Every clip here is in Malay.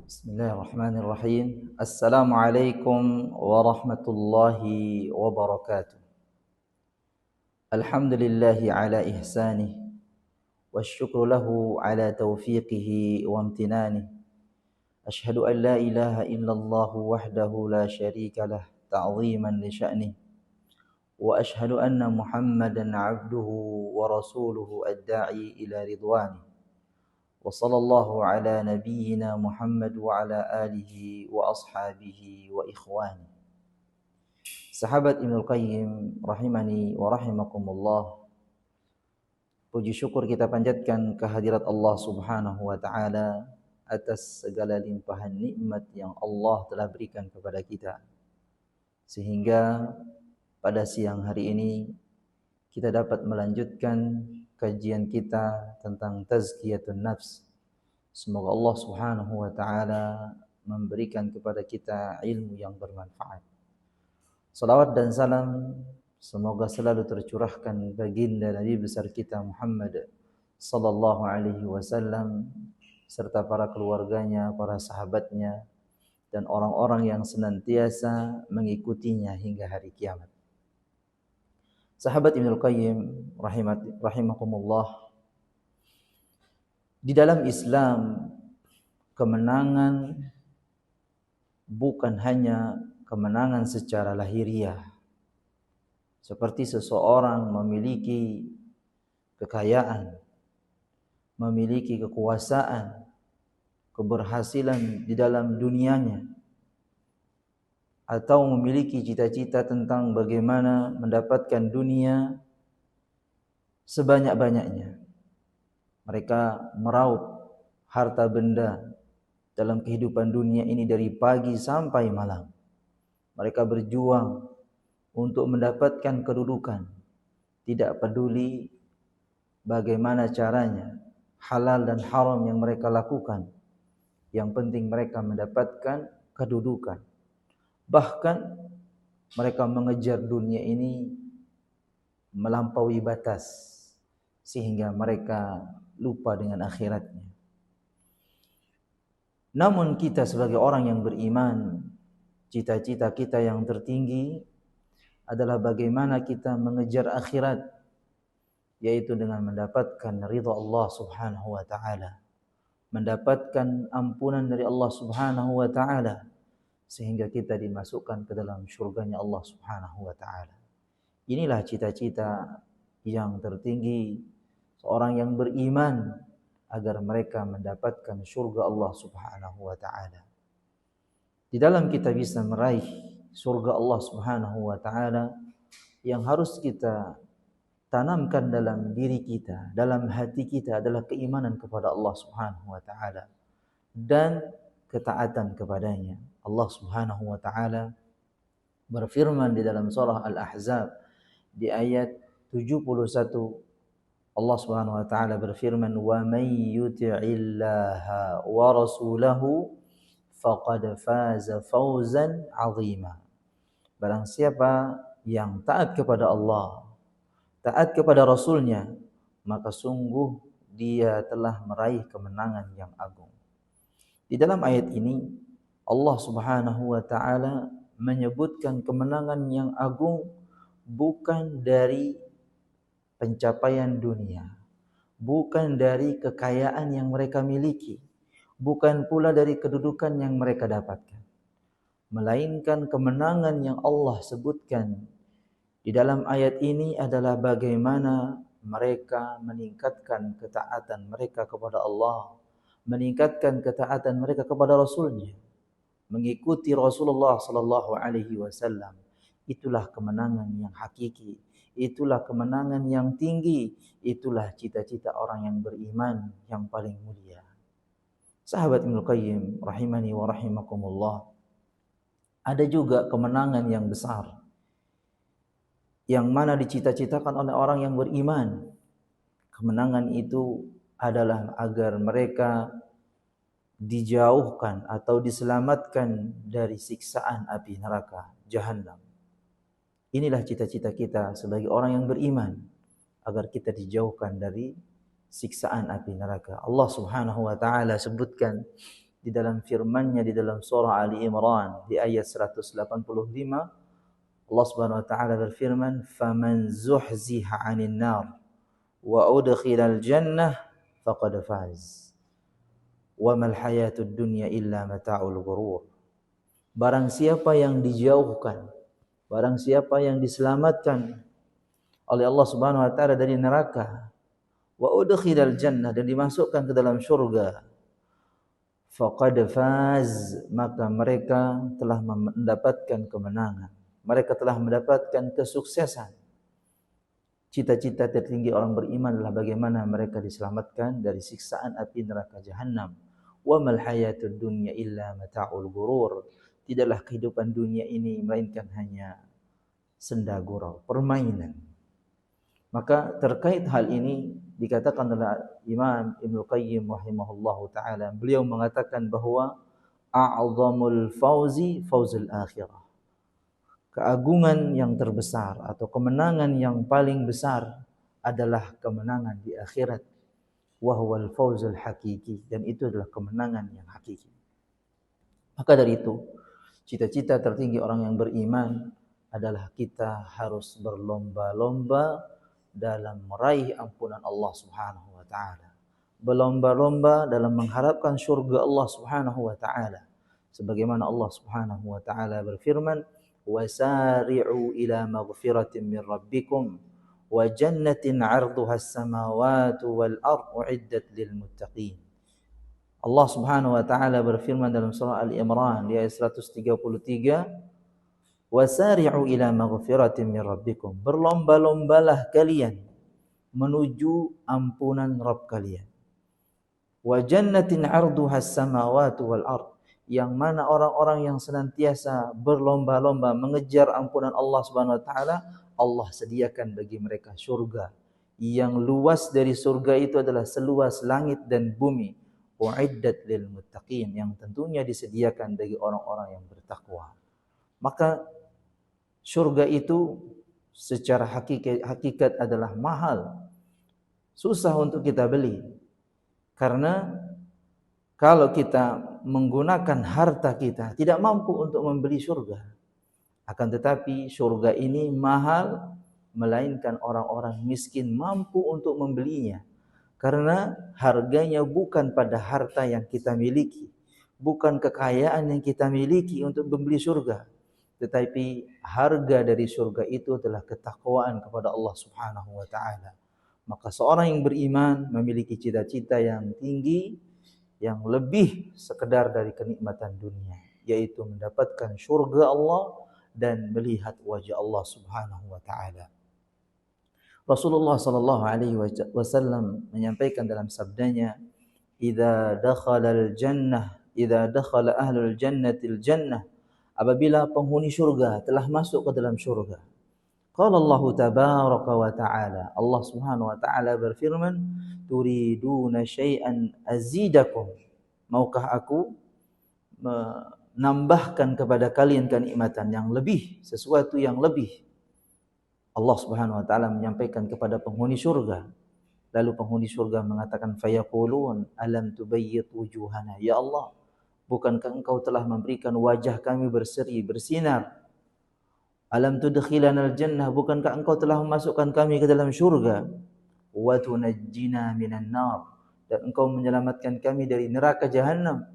Bismillahirrahmanirrahim. Assalamualaikum warahmatullahi wabarakatuh. Alhamdulillahi ala ihsanih wasyukru lahu ala taufiqihi wa amtinanih. Ashhadu an la ilaha illallah wahdahu la syarika lah ta'ziman li sya'nih. Wa ashhadu anna Muhammadan 'abduhu wa rasuluhu ad-da'i ila ridwanih. Wa sallallahu ala nabiyyina Muhammad wa ala alihi wa ashabihi wa ikhwani. Sahabat Ibnul Qayyim rahimani wa rahimakumullah. Puji syukur kita panjatkan kehadirat Allah Subhanahu wa taala atas segala limpahan nikmat yang Allah telah berikan kepada kita. Sehingga pada siang hari ini kita dapat melanjutkan kajian kita tentang tazkiyatun nafs. Semoga Allah Subhanahu wa taala memberikan kepada kita ilmu yang bermanfaat. Salawat dan salam semoga selalu tercurahkan baginda Nabi besar kita Muhammad sallallahu alaihi wasallam serta para keluarganya, para sahabatnya dan orang-orang yang senantiasa mengikutinya hingga hari kiamat. Sahabat Ibnul Qayyim rahimakumullah, di dalam Islam kemenangan bukan hanya kemenangan secara lahiriah, seperti seseorang memiliki kekayaan, memiliki kekuasaan, keberhasilan di dalam dunianya, atau memiliki cita-cita tentang bagaimana mendapatkan dunia sebanyak-banyaknya. Mereka meraup harta benda dalam kehidupan dunia ini dari pagi sampai malam. Mereka berjuang untuk mendapatkan kedudukan, tidak peduli bagaimana caranya, halal dan haram yang mereka lakukan. Yang penting mereka mendapatkan kedudukan. Bahkan mereka mengejar dunia ini melampaui batas sehingga mereka lupa dengan akhiratnya. Namun kita sebagai orang yang beriman, cita-cita kita yang tertinggi adalah bagaimana kita mengejar akhirat, yaitu dengan mendapatkan ridha Allah Subhanahu wa taala, mendapatkan ampunan dari Allah Subhanahu wa taala, sehingga kita dimasukkan ke dalam syurganya Allah Subhanahu wa taala. Inilah cita-cita yang tertinggi seorang yang beriman agar mereka mendapatkan syurga Allah Subhanahu wa taala. Di dalam kita bisa meraih surga Allah Subhanahu wa taala, yang harus kita tanamkan dalam diri kita, dalam hati kita adalah keimanan kepada Allah Subhanahu wa taala dan ketaatan kepadanya. Allah Subhanahu wa taala berfirman di dalam surah Al-Ahzab di ayat 71, Allah Subhanahu wa taala berfirman, "Wa may yuti'illaha wa rasulahu faqad faza fawzan 'azima." Barang siapa yang taat kepada Allah, taat kepada Rasulnya, maka sungguh dia telah meraih kemenangan yang agung. Di dalam ayat ini Allah Subhanahu wa taala menyebutkan kemenangan yang agung bukan dari pencapaian dunia, bukan dari kekayaan yang mereka miliki, bukan pula dari kedudukan yang mereka dapatkan, melainkan kemenangan yang Allah sebutkan di dalam ayat ini adalah bagaimana mereka meningkatkan ketaatan mereka kepada Allah, meningkatkan ketaatan mereka kepada Rasulnya, mengikuti Rasulullah sallallahu alaihi wasallam. Itulah kemenangan yang hakiki, itulah kemenangan yang tinggi, itulah cita-cita orang yang beriman yang paling mulia. Sahabat Ibnul Qayyim rahimani wa rahimakumullah, ada juga kemenangan yang besar yang mana dicita-citakan oleh orang yang beriman. Kemenangan itu adalah agar mereka dijauhkan atau diselamatkan dari siksaan api neraka Jahannam. Inilah cita-cita kita sebagai orang yang beriman, agar kita dijauhkan dari siksaan api neraka. Allah Subhanahu wa taala sebutkan di dalam firman-Nya di dalam surah Ali Imran di ayat 185, Allah Subhanahu wa taala berfirman, "Faman zuhziha 'anil nar wa udkhilal jannah faqad faz. Wa mal hayatud dunya illa mata'ul ghurur." Barang siapa yang dijauhkan, barang siapa yang diselamatkan oleh Allah Subhanahu wa taala dari neraka, wa udkhilal jannah, dan dimasukkan ke dalam surga, faqad faz, maka mereka telah mendapatkan kemenangan, mereka telah mendapatkan kesuksesan. Cita-cita tertinggi orang beriman adalah bagaimana mereka diselamatkan dari siksaan api neraka jahanam. Wa mal hayatud dunya illa mata'ul ghurur. Tidaklah kehidupan dunia ini melainkan hanya senda gurau, permainan. Maka terkait hal ini dikatakan oleh Imam Ibnu Qayyim rahimahullahu taala, beliau mengatakan bahwa a'zamul fauzi fauzul akhirah. Keagungan yang terbesar atau kemenangan yang paling besar adalah kemenangan di akhirat. Wa huwal fauzul hakiki, dan itu adalah kemenangan yang hakiki. Maka dari itu, cita-cita tertinggi orang yang beriman adalah kita harus berlomba-lomba dalam meraih ampunan Allah Subhanahu wa taala. Berlomba-lomba dalam mengharapkan surga Allah Subhanahu wa taala. Sebagaimana Allah Subhanahu wa taala berfirman, "Wasari'u ila maghfiratin min rabbikum wa jannatin 'arduha as-samawati wal ardh u'iddat lil muttaqin." Allah Subhanahu wa taala berfirman dalam surah Al-Imran di ayat 133, "Wasari'u ila maghfiratin min rabbikum." Berlomba-lombalah kalian menuju ampunan Rabb kalian. Wa jannatin 'arduha as-samawati wal ardh, yang mana orang-orang yang senantiasa berlomba-lomba mengejar ampunan Allah Subhanahu wa taala, Allah sediakan bagi mereka surga. Yang luas dari surga itu adalah seluas langit dan bumi. U'iddat lil muttaqin, yang tentunya disediakan bagi orang-orang yang bertakwa. Maka surga itu secara hakikat adalah mahal. Susah untuk kita beli. Karena kalau kita menggunakan harta kita tidak mampu untuk membeli surga. Akan tetapi surga ini mahal, melainkan orang-orang miskin mampu untuk membelinya. Karena harganya bukan pada harta yang kita miliki, bukan kekayaan yang kita miliki untuk membeli surga, tetapi harga dari surga itu adalah ketakwaan kepada Allah Subhanahu wa taala. Maka seorang yang beriman memiliki cita-cita yang tinggi, yang lebih sekedar dari kenikmatan dunia, yaitu mendapatkan surga Allah dan melihat wajah Allah Subhanahu wa taala. Rasulullah sallallahu alaihi wasallam menyampaikan dalam sabdanya, "Idza dakhala ahlul jannatil jannah." Apabila penghuni surga telah masuk ke dalam surga. Qala Allah tabaraka wa ta'ala, Allah Subhanahu wa ta'ala berfirman, "Turiduna syai'an azidakum." Maukah aku menambahkan kepada kalian kenikmatan yang lebih, sesuatu yang lebih? Allah Subhanahu wa taala menyampaikan kepada penghuni surga. Lalu penghuni surga mengatakan, fayaqulun alam tubayyit wujuhana, ya Allah, bukankah engkau telah memberikan wajah kami berseri bersinar? Alam tudkhilanal jannah, bukankah engkau telah memasukkan kami ke dalam surga? Wa tunajjina minan nar, dan engkau menyelamatkan kami dari neraka jahanam.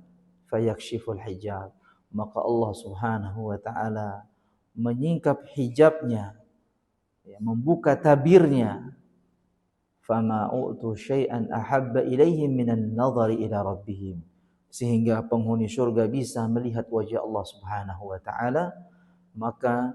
Fayakshiful hijab, maka Allah Subhanahu wa taala menyingkap hijabnya, membuka tabirnya. Fama u'tu syai'an ahabba ilaihim minan nadhari ila rabbihim, sehingga penghuni surga bisa melihat wajah Allah Subhanahu wa taala. Maka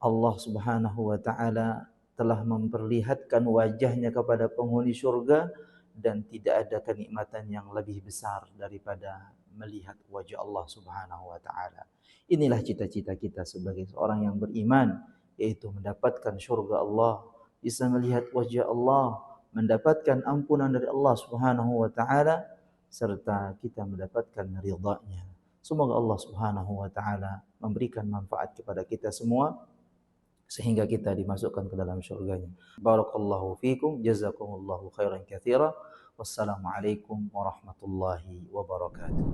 Allah Subhanahu wa taala telah memperlihatkan wajahnya kepada penghuni surga, dan tidak ada kenikmatan yang lebih besar daripada melihat wajah Allah Subhanahu wa taala. Inilah cita-cita kita sebagai seorang yang beriman, yaitu mendapatkan surga Allah, bisa melihat wajah Allah, mendapatkan ampunan dari Allah Subhanahu wa taala, serta kita mendapatkan ridha-Nya. Semoga Allah Subhanahu wa taala memberikan manfaat kepada kita semua. sehingga kita dimasukkan ke dalam surganya. Barakallahu fikum, jazakumullahu khairan katsira. Wassalamualaikum warahmatullahi wabarakatuh.